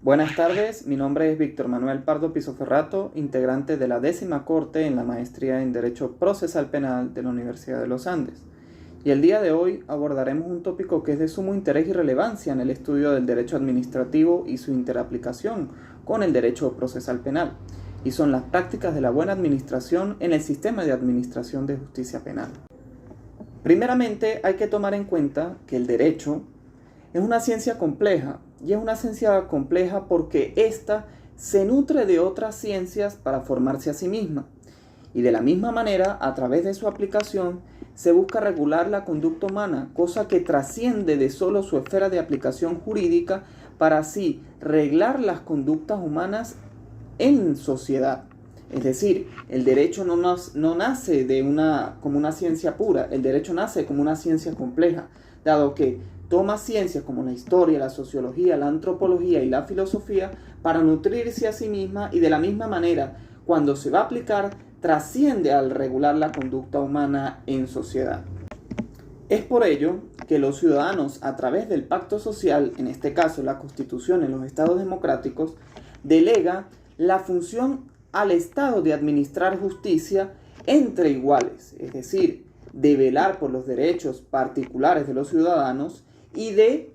Buenas tardes, mi nombre es Víctor Manuel Pardo Pisoferrato, integrante de la 10ª Corte en la Maestría en Derecho Procesal Penal de la Universidad de los Andes. Y el día de hoy abordaremos un tópico que es de sumo interés y relevancia en el estudio del derecho administrativo y su interaplicación con el derecho procesal penal, y son las prácticas de la buena administración en el sistema de administración de justicia penal. Primeramente, hay que tomar en cuenta que el derecho es una ciencia compleja, y es una ciencia compleja porque ésta se nutre de otras ciencias para formarse a sí misma. Y de la misma manera, a través de su aplicación, se busca regular la conducta humana, cosa que trasciende de solo su esfera de aplicación jurídica para así reglar las conductas humanas en sociedad. Es decir, el derecho no nace como una ciencia pura, el derecho nace como una ciencia compleja, dado que toma ciencias como la historia, la sociología, la antropología y la filosofía para nutrirse a sí misma, y de la misma manera, cuando se va a aplicar, trasciende al regular la conducta humana en sociedad. Es por ello que los ciudadanos, a través del pacto social, en este caso la Constitución en los estados democráticos, delega la función al Estado de administrar justicia entre iguales, es decir, de velar por los derechos particulares de los ciudadanos y de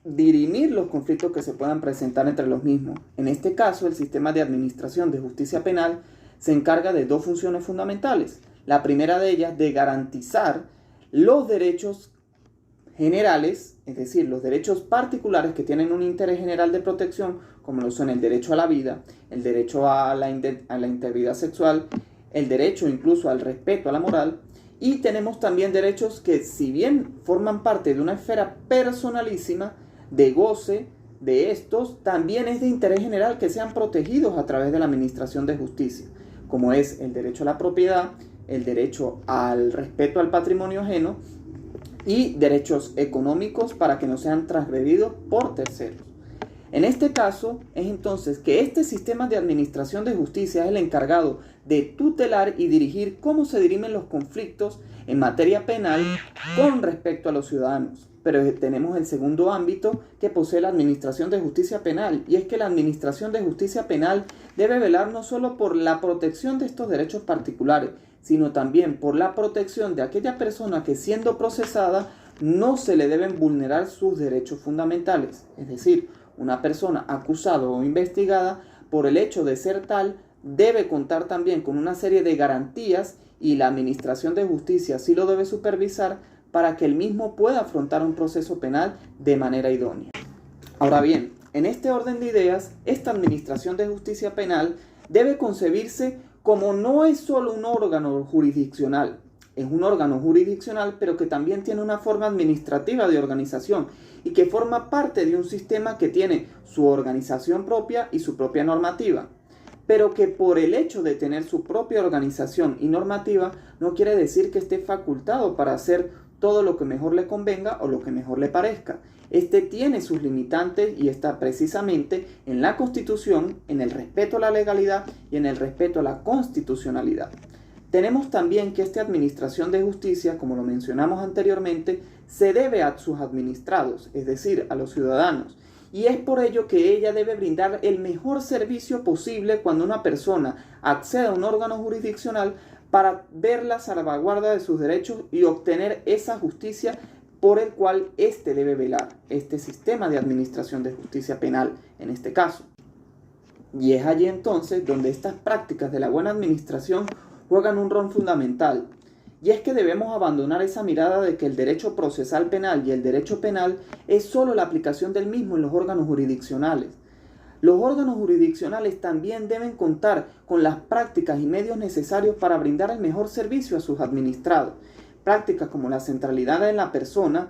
dirimir los conflictos que se puedan presentar entre los mismos. En este caso, el sistema de administración de justicia penal se encarga de dos funciones fundamentales. La primera de ellas, de garantizar los derechos generales, es decir, los derechos particulares que tienen un interés general de protección, como lo son el derecho a la vida, el derecho a la integridad sexual, el derecho incluso al respeto a la moral. Y tenemos también derechos que, si bien forman parte de una esfera personalísima de goce de estos, también es de interés general que sean protegidos a través de la administración de justicia, como es el derecho a la propiedad, el derecho al respeto al patrimonio ajeno y derechos económicos para que no sean transgredidos por terceros. En este caso, es entonces que este sistema de administración de justicia es el encargado de tutelar y dirigir cómo se dirimen los conflictos en materia penal con respecto a los ciudadanos. Pero tenemos el segundo ámbito que posee la administración de justicia penal, y es que la administración de justicia penal debe velar no solo por la protección de estos derechos particulares, sino también por la protección de aquella persona que, siendo procesada, no se le deben vulnerar sus derechos fundamentales. Es decir, una persona acusada o investigada, por el hecho de ser tal, debe contar también con una serie de garantías, y la administración de justicia sí lo debe supervisar para que el mismo pueda afrontar un proceso penal de manera idónea. Ahora bien, en este orden de ideas, esta administración de justicia penal debe concebirse como no es solo un órgano jurisdiccional. Es un órgano jurisdiccional, pero que también tiene una forma administrativa de organización y que forma parte de un sistema que tiene su organización propia y su propia normativa, pero que por el hecho de tener su propia organización y normativa no quiere decir que esté facultado para hacer todo lo que mejor le convenga o lo que mejor le parezca. Este tiene sus limitantes y está precisamente en la Constitución, en el respeto a la legalidad y en el respeto a la constitucionalidad. Tenemos también que esta administración de justicia, como lo mencionamos anteriormente, se debe a sus administrados, es decir, a los ciudadanos. Y es por ello que ella debe brindar el mejor servicio posible cuando una persona accede a un órgano jurisdiccional para ver la salvaguarda de sus derechos y obtener esa justicia por el cual éste debe velar, este sistema de administración de justicia penal en este caso. Y es allí entonces donde estas prácticas de la buena administración juegan un rol fundamental. Y es que debemos abandonar esa mirada de que el derecho procesal penal y el derecho penal es solo la aplicación del mismo en los órganos jurisdiccionales. Los órganos jurisdiccionales también deben contar con las prácticas y medios necesarios para brindar el mejor servicio a sus administrados. Prácticas como la centralidad en la persona,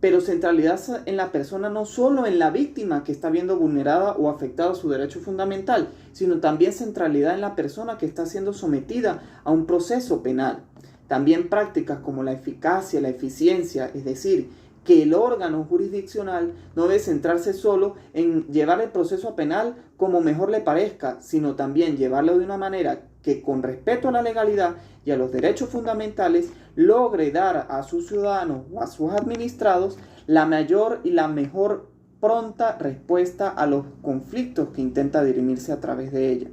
pero centralidad en la persona no solo en la víctima que está viendo vulnerada o afectado su derecho fundamental, sino también centralidad en la persona que está siendo sometida a un proceso penal. También prácticas como la eficacia, la eficiencia, es decir, que el órgano jurisdiccional no debe centrarse solo en llevar el proceso penal como mejor le parezca, sino también llevarlo de una manera que, con respeto a la legalidad y a los derechos fundamentales, logre dar a sus ciudadanos o a sus administrados la mayor y la mejor pronta respuesta a los conflictos que intenta dirimirse a través de ella.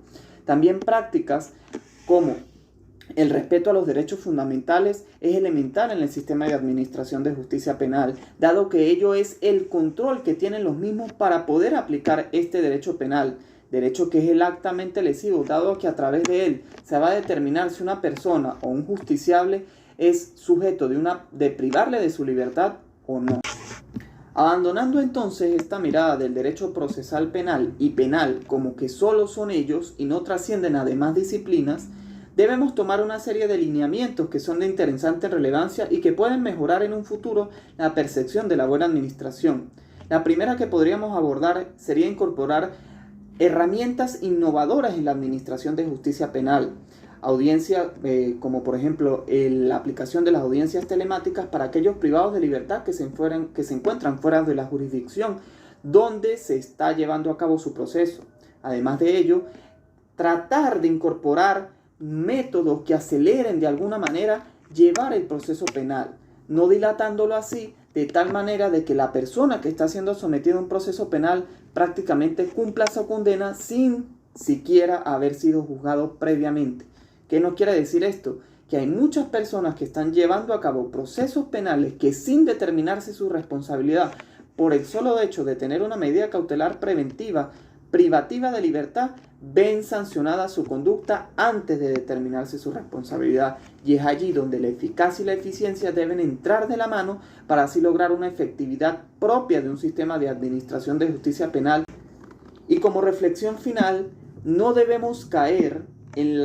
También prácticas como el respeto a los derechos fundamentales es elemental en el sistema de administración de justicia penal, dado que ello es el control que tienen los mismos para poder aplicar este derecho penal, derecho que es el actamente lesivo, dado que a través de él se va a determinar si una persona o un justiciable es sujeto de privarle de su libertad o no. Abandonando entonces esta mirada del derecho procesal penal y penal como que solo son ellos y no trascienden a demás disciplinas, debemos tomar una serie de lineamientos que son de interesante relevancia y que pueden mejorar en un futuro la percepción de la buena administración. La primera que podríamos abordar sería incorporar herramientas innovadoras en la administración de justicia penal. Como por ejemplo la aplicación de las audiencias telemáticas para aquellos privados de libertad que se encuentran fuera de la jurisdicción donde se está llevando a cabo su proceso. Además de ello, tratar de incorporar métodos que aceleren de alguna manera llevar el proceso penal, no dilatándolo así de tal manera de que la persona que está siendo sometida a un proceso penal prácticamente cumpla su condena sin siquiera haber sido juzgado previamente. ¿Qué nos quiere decir esto? Que hay muchas personas que están llevando a cabo procesos penales que sin determinarse su responsabilidad por el solo hecho de tener una medida cautelar preventiva privativa de libertad, ven sancionada su conducta antes de determinarse su responsabilidad, y es allí donde la eficacia y la eficiencia deben entrar de la mano para así lograr una efectividad propia de un sistema de administración de justicia penal. Y como reflexión final, no debemos caer en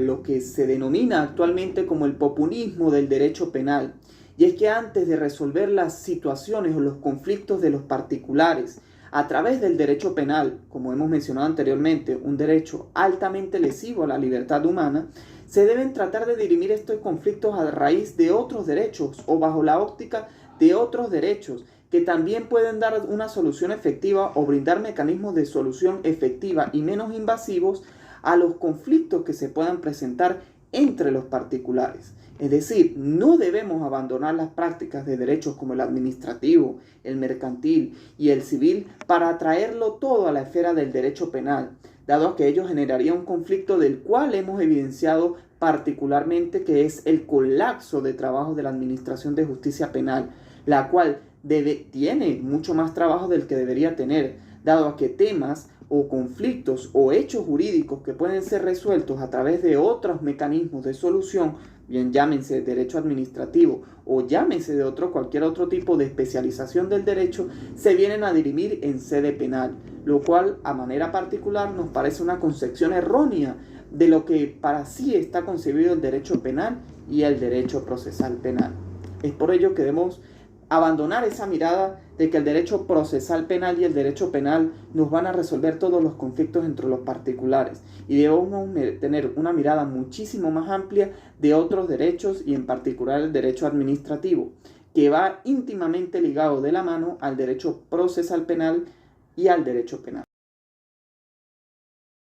lo que se denomina actualmente como el populismo del derecho penal, y es que antes de resolver las situaciones o los conflictos de los particulares a través del derecho penal, como hemos mencionado anteriormente, un derecho altamente lesivo a la libertad humana, se deben tratar de dirimir estos conflictos a raíz de otros derechos o bajo la óptica de otros derechos que también pueden dar una solución efectiva o brindar mecanismos de solución efectiva y menos invasivos a los conflictos que se puedan presentar entre los particulares. Es decir, no debemos abandonar las prácticas de derechos como el administrativo, el mercantil y el civil para traerlo todo a la esfera del derecho penal, dado que ello generaría un conflicto del cual hemos evidenciado particularmente que es el colapso de trabajo de la Administración de Justicia Penal, la cual tiene mucho más trabajo del que debería tener, dado que temas o conflictos o hechos jurídicos que pueden ser resueltos a través de otros mecanismos de solución, bien llámense derecho administrativo o llámense de cualquier otro tipo de especialización del derecho, se vienen a dirimir en sede penal, lo cual a manera particular nos parece una concepción errónea de lo que para sí está concebido el derecho penal y el derecho procesal penal. Es por ello que debemos abandonar esa mirada de que el derecho procesal penal y el derecho penal nos van a resolver todos los conflictos entre los particulares, y debemos tener una mirada muchísimo más amplia de otros derechos y en particular el derecho administrativo, que va íntimamente ligado de la mano al derecho procesal penal y al derecho penal.